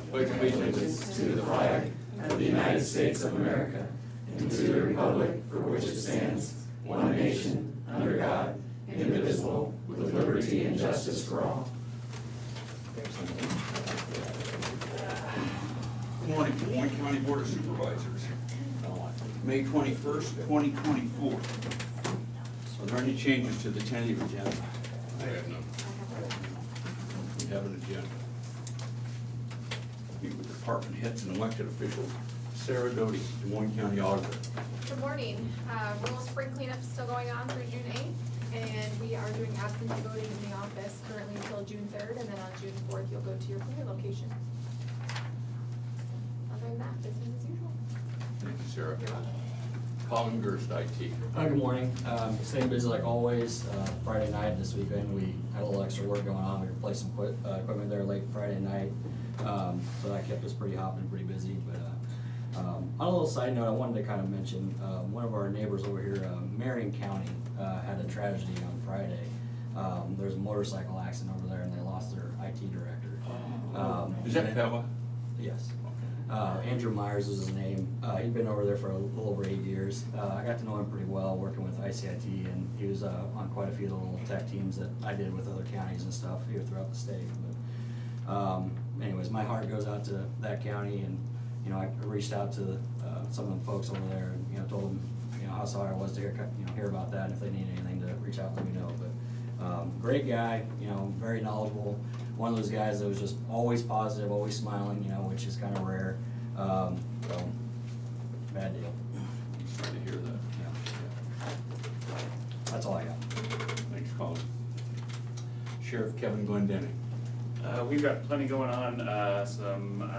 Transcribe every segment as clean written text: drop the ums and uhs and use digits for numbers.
pledge allegiance to the flag of the United States of America and to the republic for which it stands, one nation, under God, indivisible, with liberty and justice for all. Good morning, Moines County Board of Supervisors. May 21st, 2024. Are there any changes to the tentative agenda? I have none. We have an agenda. Meet with department heads and elected officials. Sarah Doty, Des Moines County Auditor. Good morning. Rural spring cleanup is still going on through June 8th, and we are doing absentee voting in the office currently until June 3rd, and then on June 4th, you'll go to your polling location. Other than that, business as usual. Thank you, Sarah. You're welcome. Colin Gerst, IT. Good morning. Staying busy like always. Friday night this weekend, we had a little extra work going on. We replaced some equipment there late Friday night. So that kept us pretty hopping, pretty busy. But on a little side note, I wanted to kind of mention, one of our neighbors over here, Marion County, had a tragedy on Friday. There was a motorcycle accident over there and they lost their IT director. Is that Pella? Yes. Andrew Myers was his name. He'd been over there for a little over 8 years. I got to know him pretty well working with ICIT, and he was on quite a few of the little tech teams that I did with other counties and stuff here throughout the state. But anyways, my heart goes out to that county, and you know, I reached out to some of the folks over there, and you know, told them how sorry I was to hear about that, and if they need anything to reach out, let me know. But great guy, very knowledgeable. One of those guys that was just always positive, always smiling, which is kind of rare. So, bad deal. Sorry to hear that. Yeah. That's all I got. Thanks, Colin. Sheriff Kevin Glendenning. We've got plenty going on, some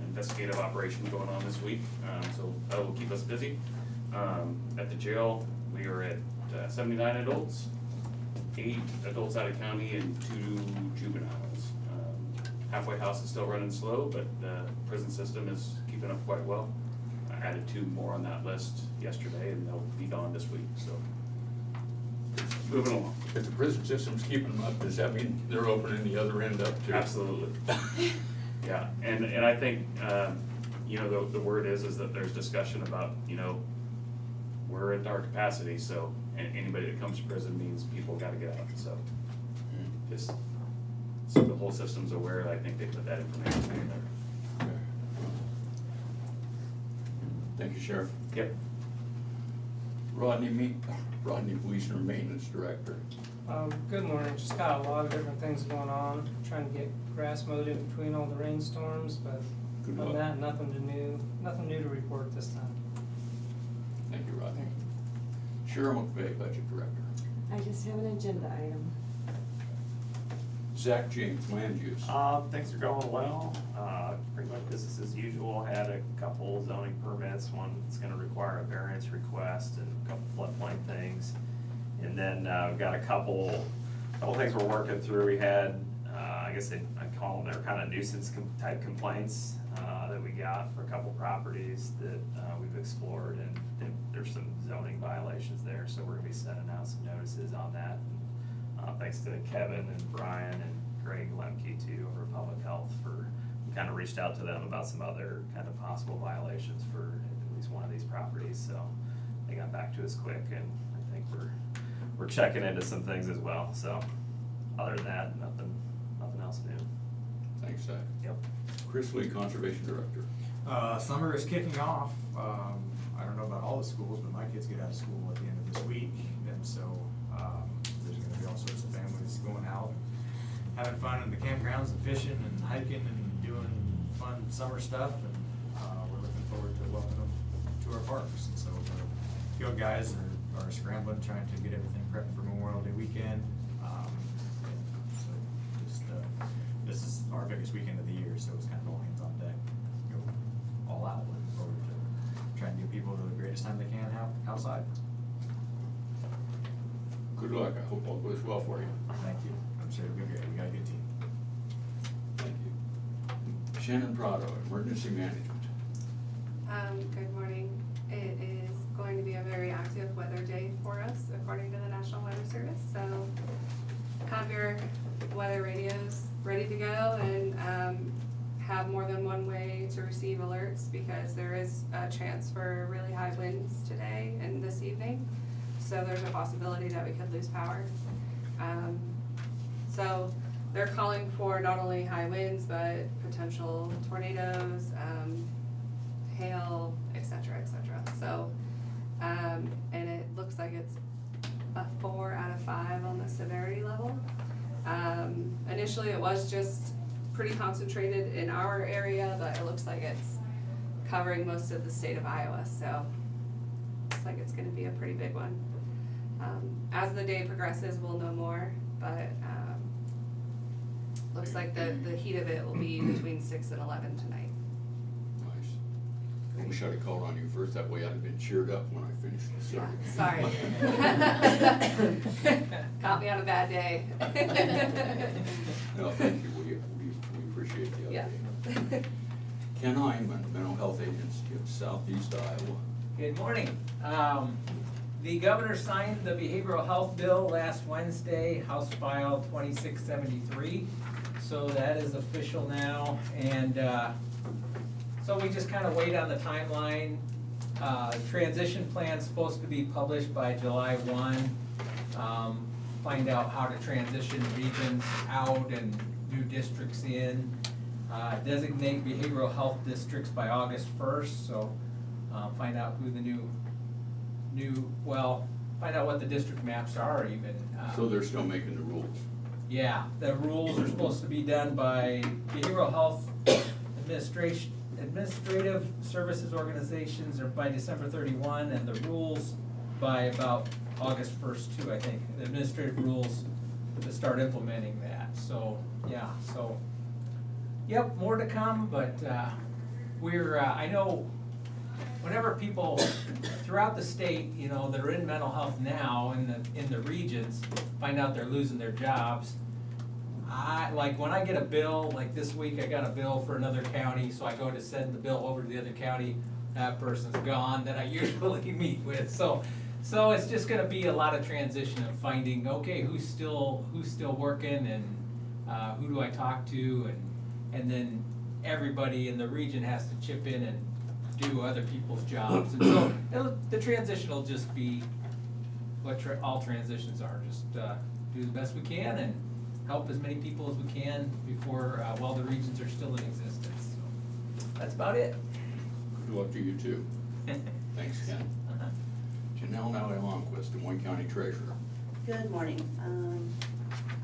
investigative operations going on this week, so that will keep us busy. At the jail, we are at 79 adults, 8 adults out of county and 2 juveniles. Halfway house is still running slow, but the prison system is keeping up quite well. I added 2 more on that list yesterday, and they'll be gone this week, so moving along. If the prison system's keeping them up, does that mean they're opening the other end up too? Absolutely. Yeah, and I think, the word is that there's discussion about, we're at our capacity, so anybody that comes to prison means people gotta get out, so just so the whole system's aware. I think they put that information in there. Okay. Thank you, Sheriff. Yep. Rodney Wiesner, Maintenance Director. Good morning. Just got a lot of different things going on. Trying to get grass mowed in between all the rainstorms, but Good other than luck. that, nothing new to report this time. Thank you, Rodney. Cheryl McVeigh, Budget Director. I just have an agenda item. Zach James, Land Use. Things are going well. Pretty much business as usual. Had a couple zoning permits. One that's gonna require a variance request and a couple floodplain things. And then, we've got a couple things we're working through. We had, I guess I'd call them, they're kind of nuisance type complaints, that we got for a couple properties that, we've explored, and there's some zoning violations there, so we're gonna be sending out some notices on that. Thanks to Kevin and Brian and Greg Lemke too over Public Health we kind of reached out to them about some other kind of possible violations for at least one of these properties, so they got back to us quick, and I think we're checking into some things as well. So other than that, nothing else new. Thanks, Zach. Yep. Chris Lee, Conservation Director. Summer is kicking off. I don't know about all the schools, but my kids get out of school at the end of this week, and so there's going to be all sorts of families going out, having fun in the campgrounds and fishing and hiking and doing fun summer stuff, and we're looking forward to welcoming them to our parks. And so the field guys are scrambling, trying to get everything prepped for Memorial Day weekend. So just this is our biggest weekend of the year, so it's kind of all hands on deck. Go all out, looking forward to trying to give people the greatest time they can outside. Good luck. I hope all goes well for you. Thank you. I'm sure it'll be great. We got a good team. Thank you. Shannon Prado, Emergency Management. Good morning. It is going to be a very active weather day for us, according to the National Weather Service. So have your weather radios ready to go, and have more than one way to receive alerts because there is a chance for really high winds today and this evening. So there's a possibility that we could lose power. So they're calling for not only high winds, but potential tornadoes, hail, et cetera, et cetera. So, and it looks like it's a 4 out of 5 on the severity level. Initially it was just pretty concentrated in our area, but it looks like it's covering most of the state of Iowa, so looks like it's gonna be a pretty big one. As the day progresses, we'll know more, but looks like the heat of it will be between 6 and 11 tonight. Nice. I wish I'd have called on you first, that way I'd have been cheered up when I finished the Yeah, sermon. sorry. Caught me on a bad day. No, thank you, we appreciate the Yeah. update. Ken Hyman, Mental Health Agency of Southeast Iowa. Good morning. The governor signed the behavioral health bill last Wednesday, House File 2673. So that is official now, and so we just kind of wait on the timeline. Transition plan's supposed to be published by July 1. Find out how to transition regions out and new districts in. Designate behavioral health districts by August 1st, so find out who the find out what the district maps are even. So they're still making the rules? Yeah, the rules are supposed to be done by behavioral health administrative services organizations are by December 31, and the rules by about August 1st too, I think. The administrative rules to start implementing that, so, yeah, so. Yep, more to come, but I know whenever people throughout the state, you know, that are in mental health now in the regions, find out they're losing their jobs. Like when I get a bill, like this week I got a bill for another county, so I go to send the bill over to the other county, that person's gone that I usually meet with. So it's just gonna be a lot of transition of finding, okay, who's still working and who do I talk to, and then everybody in the region has to chip in and do other people's jobs. And so the transition will just be what all transitions are, just do the best we can and help as many people as we can before, while the regions are still in existence. So that's about it. Good luck to you too. Thanks, Ken. Janelle Nally-Longquist, Des Moines County Treasurer. Good morning.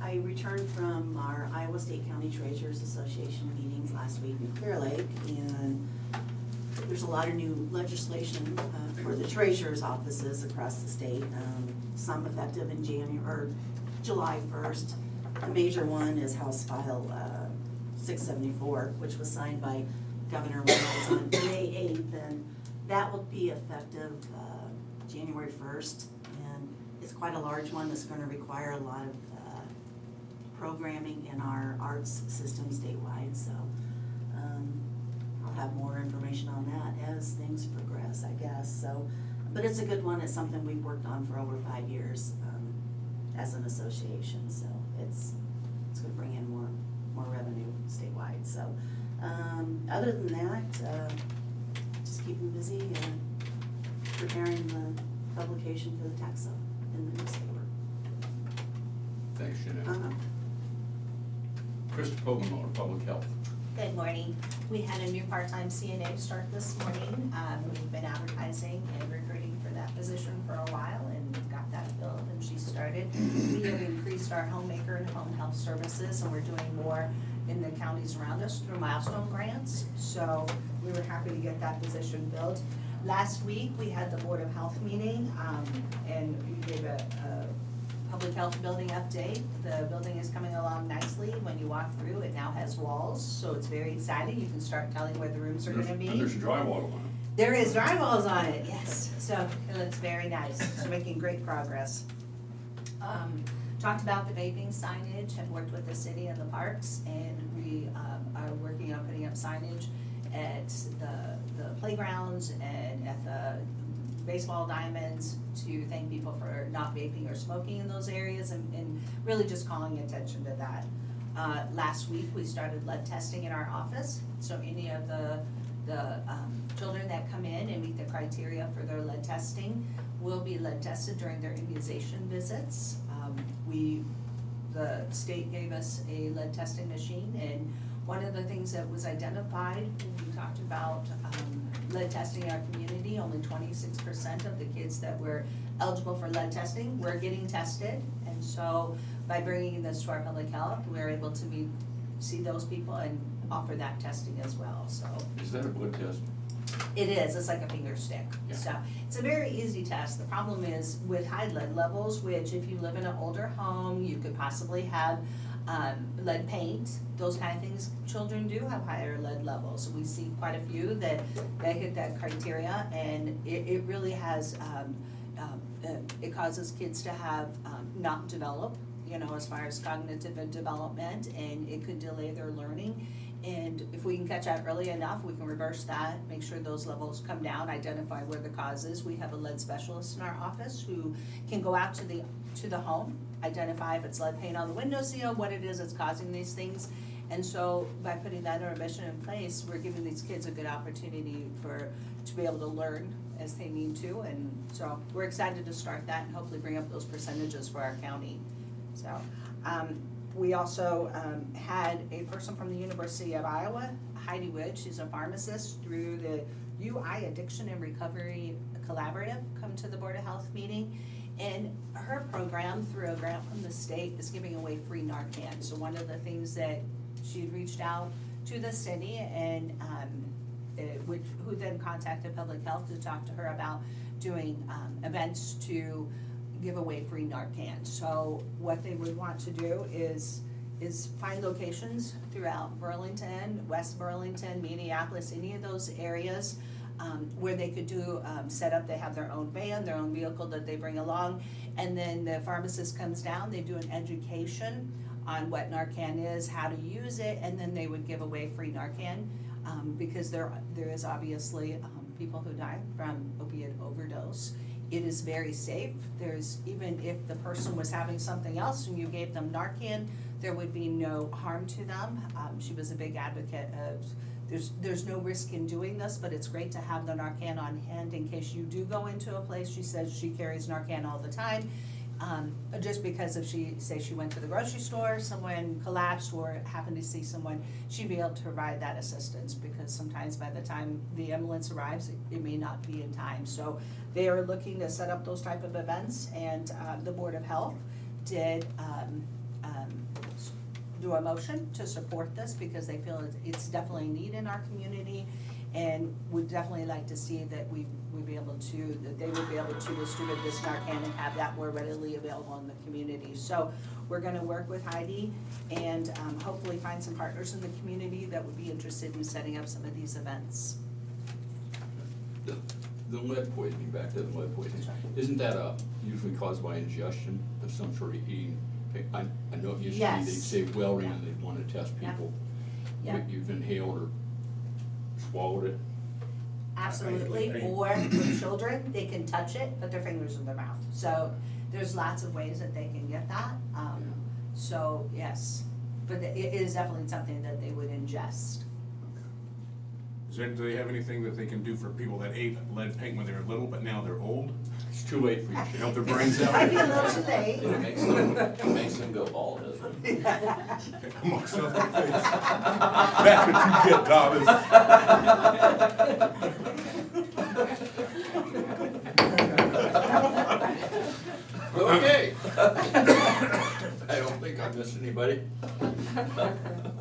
I returned from our Iowa State County Treasurers Association meetings last week in Clear Lake, and there's a lot of new legislation for the treasurer's offices across the state, some effective in July 1st. The major one is House File 674, which was signed by Governor Moines on May 8th, and that will be effective January 1st. And it's quite a large one that's going to require a lot of programming in our arts system statewide, so I'll have more information on that as things progress, I guess. So, but it's a good one. It's something we've worked on for over 5 years as an association, so it's going to bring in more revenue statewide. So other than that, just keeping busy and preparing the publication for the tax sale in the newspaper. Thanks, Janelle. Krista Poggenmoller, Public Health. Good morning. We had a new part-time CNA start this morning. We've been advertising and recruiting for that position for a while, and we got that filled and she started. We have increased our homemaker and home health services, and we're doing more in the counties around us through milestone grants. So we were happy to get that position filled. Last week, we had the Board of Health meeting, and we gave a public health building update. The building is coming along nicely. When you walk through, it now has walls, so it's very exciting. You can start telling where the rooms are gonna be. And there's drywall on it. There is drywalls on it, yes. So it looks very nice. It's making great progress. Talked about the vaping signage, have worked with the city and the parks, and we are working on putting up signage at the playgrounds and at the baseball diamonds to thank people for not vaping or smoking in those areas, and really just calling attention to that. Last week, we started lead testing in our office, so any of the children that come in and meet the criteria for their lead testing will be lead tested during their immunization visits. The state gave us a lead testing machine, and one of the things that was identified when we talked about lead testing in our community, only 26% of the kids that were eligible for lead testing were getting tested. And so by bringing this to our public health, we're able to see those people and offer that testing as well, so. Is that a blood test? It is, it's like a finger stick. Yeah. So it's a very easy test. The problem is with high lead levels, which if you live in an older home, you could possibly have lead paint, those kind of things. Children do have higher lead levels. We see quite a few that hit that criteria, and it really has, it causes kids to have not develop, as far as cognitive development, and it could delay their learning. And if we can catch that early enough, we can reverse that, make sure those levels come down, identify where the cause is. We have a lead specialist in our office who can go out to the home, identify if it's lead paint on the windowsill, what it is that's causing these things. And so by putting that intervention in place, we're giving these kids a good opportunity to be able to learn as they need to. And so we're excited to start that and hopefully bring up those percentages for our county. So, we also had a person from the University of Iowa, Heidi Wood, she's a pharmacist through the UI Addiction and Recovery Collaborative, come to the Board of Health meeting. And her program, through a grant from the state, is giving away free Narcan. So one of the things that she had reached out to the city and who then contacted Public Health to talk to her about doing events to give away free Narcan. So what they would want to do is find locations throughout Burlington, West Burlington, Minneapolis, any of those areas where they could do set up. They have their own van, their own vehicle that they bring along, and then the pharmacist comes down, they do an education on what Narcan is, how to use it, and then they would give away free Narcan because there is obviously people who die from opiate overdose. It is very safe. Even if the person was having something else and you gave them Narcan, there would be no harm to them. She was a big advocate of there's no risk in doing this, but it's great to have the Narcan on hand in case you do go into a place. She says she carries Narcan all the time. Just because if she went to the grocery store, someone collapsed or happened to see someone, she'd be able to provide that assistance, because sometimes by the time the ambulance arrives, it may not be in time. So they are looking to set up those type of events, and the Board of Health did do a motion to support this because they feel it's definitely a need in our community, and would definitely like to see that they would be able to distribute this Narcan and have that more readily available in the community. So we're gonna work with Heidi and hopefully find some partners in the community that would be interested in setting up some of these events. The lead poisoning, back to the lead poisoning, isn't that usually caused by ingestion of some sort of eating? I know it used to be, they'd Yes. say Wellring, and they'd want to test people. Yeah. You've inhaled or swallowed it? Absolutely, or with children, they can touch it, put their fingers in their mouth. So there's lots of ways that they can get that. So yes, but it is definitely something that they would ingest. Do they have anything that they can do for people that ate lead paint when they were little, but now they're old? It's too late for you. To help their brains out? Might be a little too late. It makes them go bald, doesn't it? Amongst other things. That's what you get, Thomas. Okay. I don't think I missed anybody.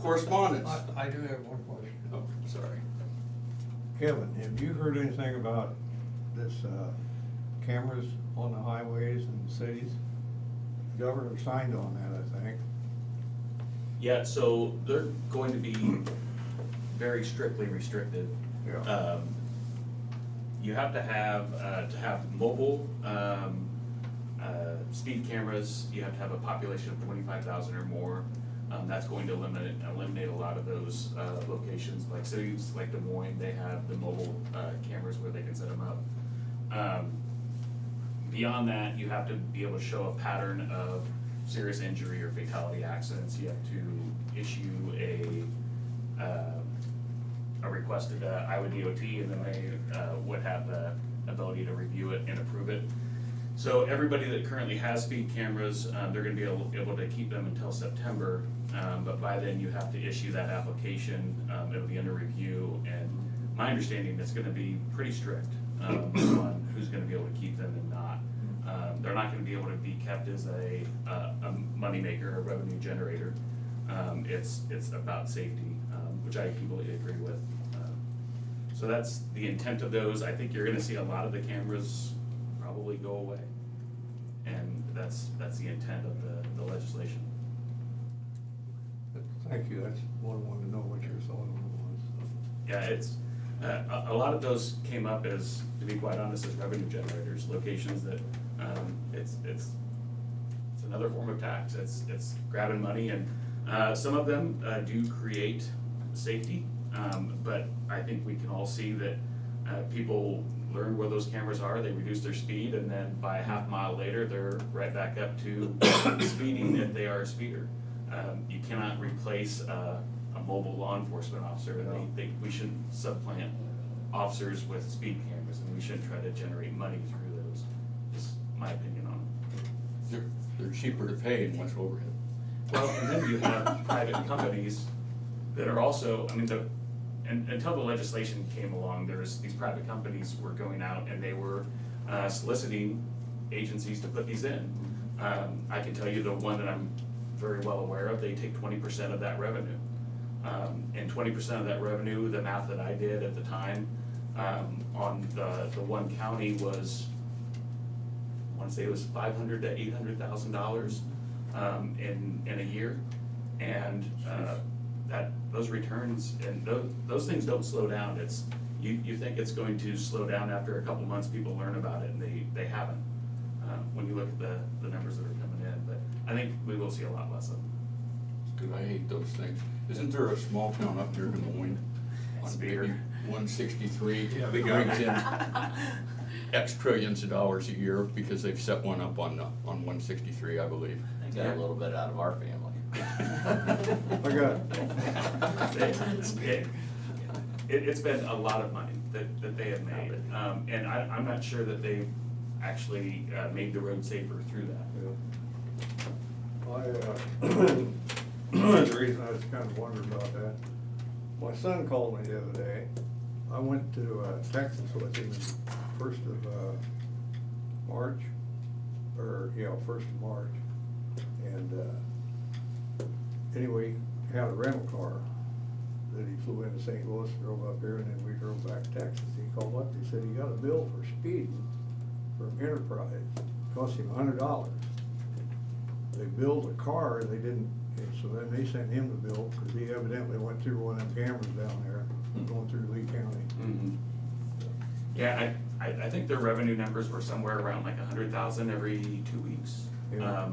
Correspondence. I do have one question. Oh, sorry. Kevin, have you heard anything about this, cameras on the highways and cities? Governor signed on that, I think. Yeah, so they're going to be very strictly restricted. Yeah. You have to have mobile, speed cameras, you have to have a population of 25,000 or more. That's going to eliminate a lot of those locations, like cities like Des Moines, they have the mobile cameras where they can set them up. Beyond that, you have to be able to show a pattern of serious injury or fatality accidents. You have to issue a request to the Iowa DOT, and then they would have the ability to review it and approve it. So everybody that currently has speed cameras, they're gonna be able to keep them until September, but by then you have to issue that application, it'll be under review, and my understanding it's gonna be pretty strict on who's gonna be able to keep them and not. They're not gonna be able to be kept as a moneymaker, a revenue generator. It's about safety, which I completely agree with. So that's the intent of those. I think you're gonna see a lot of the cameras probably go away. And that's the intent of the legislation. Thank you, that's what I wanted to know what your thought on it was. Yeah, it's, a lot of those came up as, to be quite honest, as revenue generators, locations that, it's another form of tax. It's grabbing money, and some of them do create safety, but I think we can all see that people learn where those cameras are, they reduce their speed, and then by a half mile later, they're right back up to speeding if they are a speeder. You cannot replace a mobile law enforcement officer, and we shouldn't supplant officers with speed cameras, and we shouldn't try to generate money through those, is my opinion on it. They're cheaper to pay and less overhead. Well, and then you have private companies that are also, I mean, until the legislation came along, these private companies were going out and they were soliciting agencies to put these in. I can tell you the one that I'm very well aware of, they take 20% of that revenue. And 20% of that revenue, the math that I did at the time, on the one county was, I wanna say it was $500,000 to $800,000 in a year. And those returns, and those things don't slow down. It's, you think it's going to slow down after a couple months, people learn about it, and they haven't, when you look at the numbers that are coming in. But I think we will see a lot less of them. Cause I hate those things. Isn't there a small town up near Des Moines on Speeder. maybe 163? Yeah, they brings got in X trillions of dollars a year because they've set one up on 163, I believe. They got a little bit out of our family. I got It's been a lot of money that they have made, and I'm not sure that they've actually made the road safer through that. The reason I was kind of wondering about that, my son called me the other day. I went to Texas with him first of March, first of March. And anyway, he had a rental car that he flew into St. Louis, drove up here, and then we drove back to Texas. He called up, he said he got a bill for speeding from Enterprise, cost him $100. They billed a car, they didn't, and so then they sent him the bill, because he evidently went through one of them cameras down there, going through Lee County. Mm-hmm. Yeah, I think their revenue numbers were somewhere around like 100,000 every 2 weeks, Yeah.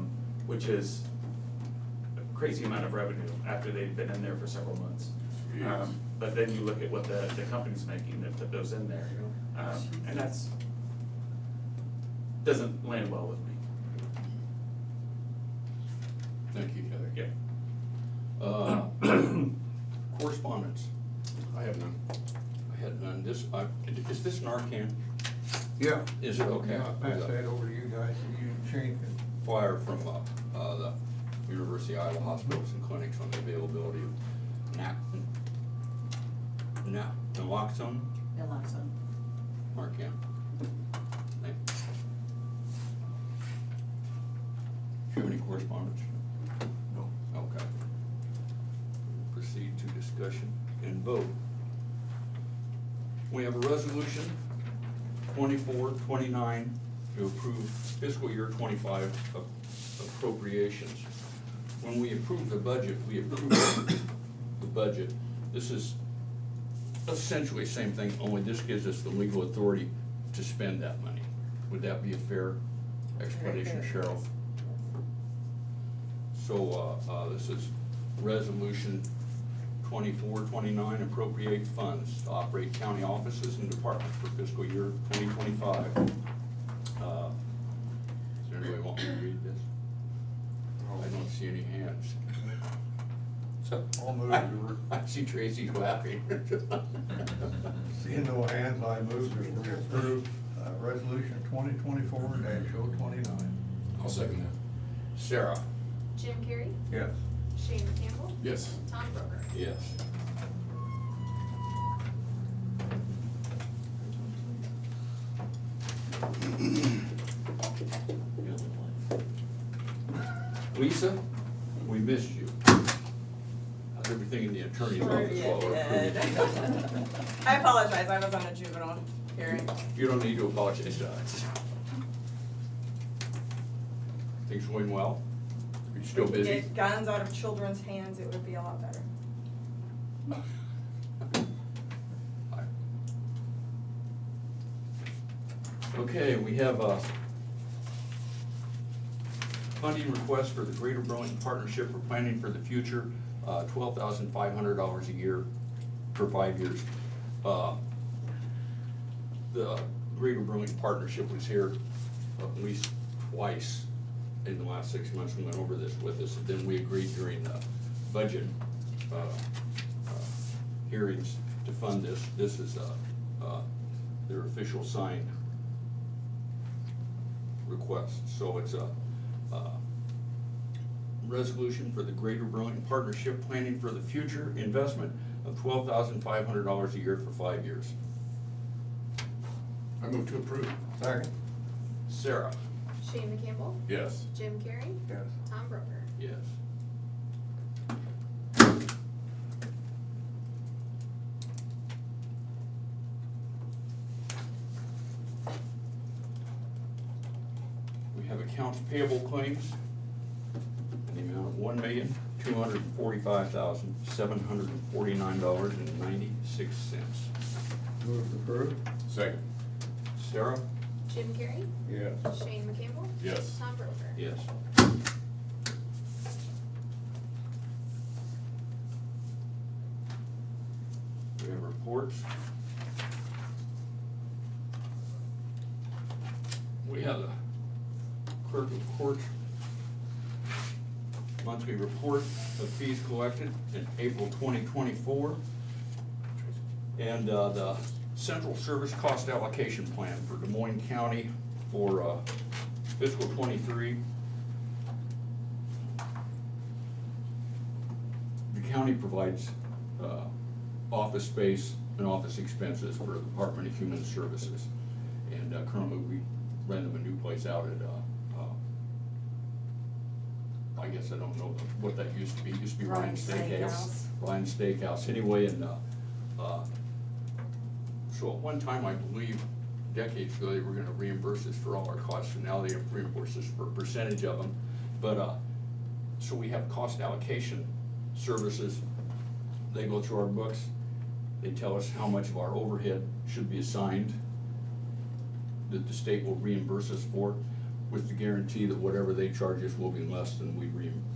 Which is a crazy amount of revenue after they've been in there for several months. But then you look at what the company's making that put those in there, and doesn't land well with me. Thank you, Heather. Yeah. Correspondence. I have none. I had none. Is this Narcan? Yeah. Is it okay? Yeah, I'll pass that over to you guys, and you change it. Flyer from the University of Iowa hospitals and clinics on the availability of naloxone, Naloxone. Narcan. Thanks. Do you have any correspondence? No. Okay. Proceed to discussion and vote. We have a resolution 2429 to approve fiscal year 25 appropriations. When we approve the budget, we approve the budget. This is essentially the same thing, only this gives us the legal authority to spend that money. Would that be a fair explanation, Cheryl? So, this is resolution 2429, appropriate funds to operate county offices and departments for fiscal year 2025. Does anybody want me to read this? I don't see any hands. I'll move to, I see Tracy's laughing. seeing no hands, I move to approve, resolution 2024-029. I'll second that. Sarah? Jim Carrey, Yes. Shane Campbell, Yes. Tom Broker. Yes. Lisa, we missed you. How's everything in the attorney's office while we're approving? I apologize, I was on a juvenile hearing. You don't need to apologize to us. Things going well? You still busy? Get guns out of children's hands, it would be a lot better. Okay, we have a funding request for the Greater Burlington Partnership for Planning for the Future, $12,500 a year for 5 years. The Greater Burlington Partnership was here at least twice in the last 6 months and went over this with us. And then we agreed during the budget hearings to fund this. This is their official signed request. So it's a resolution for the Greater Burlington Partnership Planning for the Future investment of $12,500 a year for 5 years. I move to approve. Second. Sarah? Shane Campbell, Yes. Jim Carrey, Yes. Tom Broker. Yes. We have accounts payable claims in the amount of $1,245,749.96. Move to approve. Second. Sarah? Jim Carrey, Yes. Shane Campbell, Yes. Tom Broker. Yes. We have reports. We have the clerk of court monthly report of fees collected in April 2024. And the central service cost allocation plan for Des Moines County for fiscal '23. The county provides office space and office expenses for the Department of Human Services. And currently we rent them a new place out at, I guess I don't know what that used to be. It used to be Ryan's Steakhouse. Ryan's Steakhouse. Anyway, and so at one time, I believe, decades ago, they were gonna reimburse us for all our costs, and now they reimburse us for a percentage of them. But, so we have cost allocation services. They go through our books, they tell us how much of our overhead should be assigned that the state will reimburse us for, with the guarantee that whatever they charge us will be less than we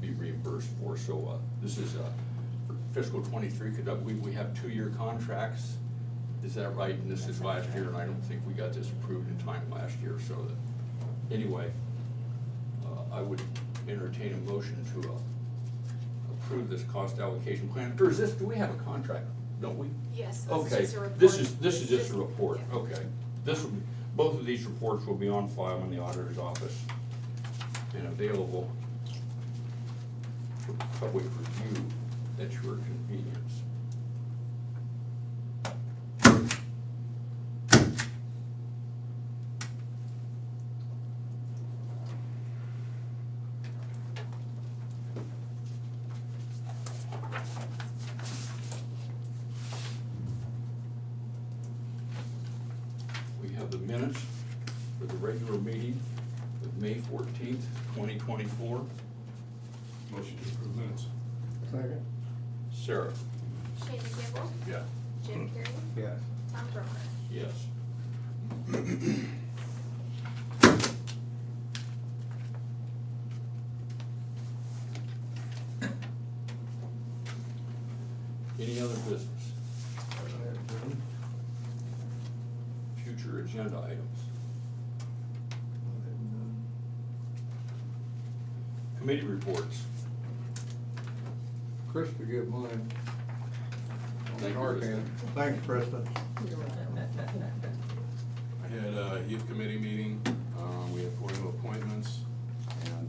be reimbursed for. So, this is, for fiscal '23, we have 2-year contracts. Is that right? And this is last year, and I don't think we got this approved in time last year, so that, anyway, I would entertain a motion to approve this cost allocation plan. Or is this, do we have a contract? Don't we? Yes, this is Okay, just a report. this is It's just a report, yeah. okay. This will be, both of these reports will be on file in the auditor's office and available for public review at your convenience. We have the minutes for the regular meeting of May 14th, 2024. Motion to approve minutes. Second. Sarah? Shane Campbell, Yeah. Jim Carrey, Yes. Tom Broker. Yes. Any other business? Future agenda items? Committee reports. Chris to give mine. Thank you, Narcan. Thanks, Kristen. I had a youth committee meeting, we had 4 new appointments, and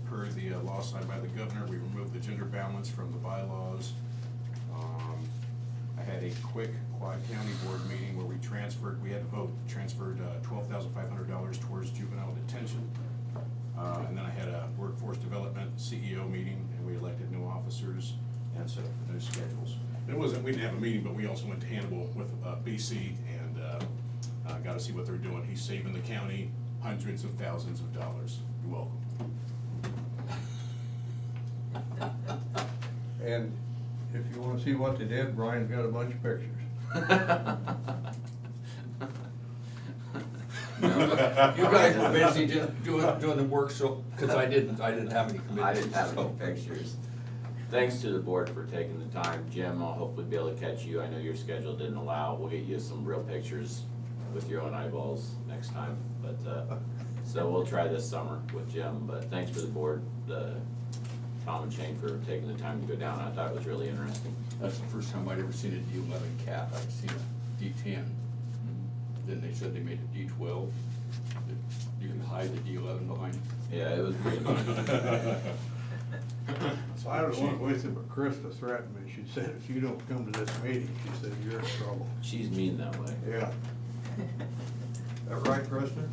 per the law signed by the governor, we removed the gender balance from the bylaws. I had a quick Quad County Board meeting where we had to vote, transferred $12,500 towards juvenile detention. And then I had a workforce development CEO meeting, and we elected new officers and set up the new schedules. And it wasn't, we didn't have a meeting, but we also went to Hannibal with BC and got to see what they're doing. He's saving the county hundreds of thousands of dollars. You're welcome. And if you wanna see what they did, Brian's got a bunch of pictures. You guys were busy just doing the work, so, cause I didn't have any commitments. I didn't have any so. pictures. Thanks to the board for taking the time. Jim, I'll hopefully be able to catch you. I know your schedule didn't allow. We'll get you some real pictures with your own eyeballs next time. But, so we'll try this summer with Jim, but thanks for the board, Tom and Shane for taking the time to go down. I thought it was really interesting. That's the first time I'd ever seen a D11 cat. I've seen a D10. Then they said they made a D12. That you can hide the D11 behind. Yeah, it was pretty neat. So I was one with you, but Krista threatened me. She said, if you don't come to this meeting, she said, you're in trouble. She's mean that way. Yeah. That right, Krista?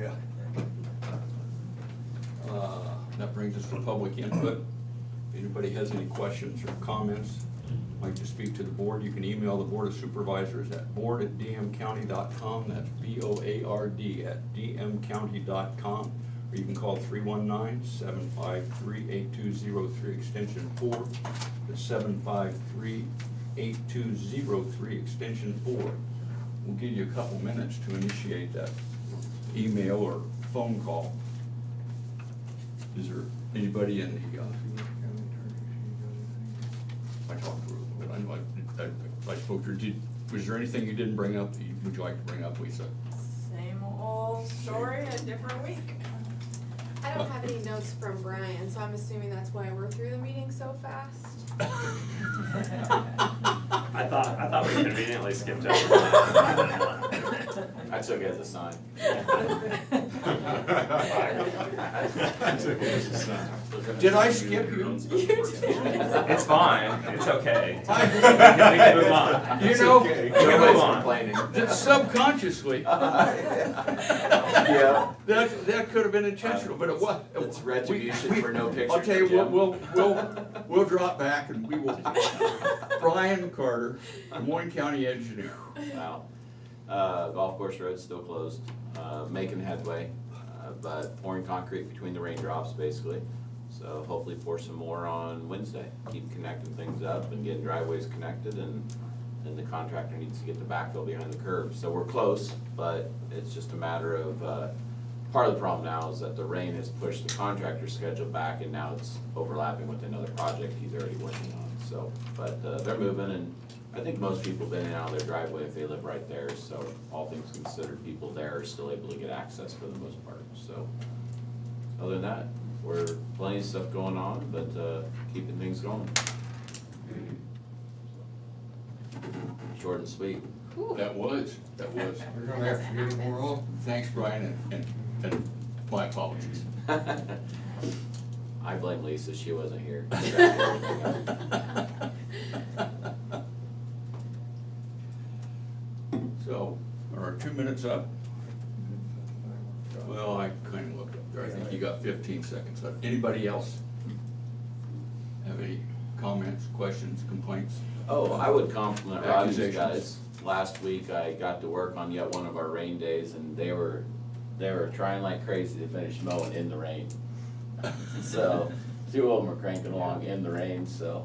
Yeah. That brings us to public input. If anybody has any questions or comments, like to speak to the board, you can email the Board of Supervisors at board@dmcounty.com. That's BOARD@dmcounty.com. Or you can call 319-753-8203 extension 4. That's 753-8203 extension 4. We'll give you a couple minutes to initiate that email or phone call. Is there anybody in the, I talked to her, but I know I spoke to her. Was there anything you didn't bring up that would you like to bring up, Lisa? Same old story, a different week. I don't have any notes from Brian, so I'm assuming that's why we're through the meeting so fast. I thought we conveniently skipped over. I took it as a sign. Did I skip you? It's fine, it's okay. We I- can move on. You know, We you can know, move on. subconsciously, Yeah. that could have been intentional, but it was. It's retribution for no pictures I'll tell you, for Jim. we'll drop back and we will. Brian Carter, Moines County Engineer. Wow. Golf course road's still closed, making headway, but pouring concrete between the raindrops, basically. So hopefully pour some more on Wednesday. Keep connecting things up and getting driveways connected, and then the contractor needs to get the backfill behind the curb. So we're close, but it's just a matter of, part of the problem now is that the rain has pushed the contractor's schedule back, and now it's overlapping with another project he's already working on. So, but they're moving, and I think most people have been in and out of their driveway if they live right there. So all things considered, people there are still able to get access for the most part. So other than that, we're plenty of stuff going on, but keeping things going. Short and sweet. That was. We're gonna have to get it more off. Thanks, Brian, and my apologies. I blame Lisa, she wasn't here. So, are our 2 minutes up? Well, I kind of looked up there. I think you got 15 seconds left. Anybody else have any comments, questions, complaints? Oh, I would compliment Robbie's Accusations. guys. Last week, I got to work on yet one of our rain days, and they were trying like crazy to finish mowing in the rain. So, 2 of them were cranking along in the rain, so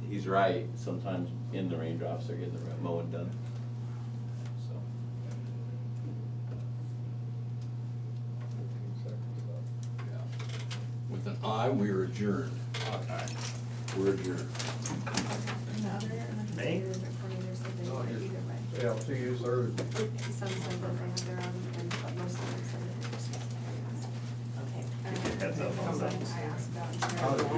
he's right, sometimes in the raindrops they're getting the mowing done. So, With an aye, we are adjourned. We're adjourned. Me? There's something Oh, either yes. way. Yeah, I'll see you Thursday. Some said that they have their own, and but most of them said that they're just. Okay. Heads up on that. I asked about. How's your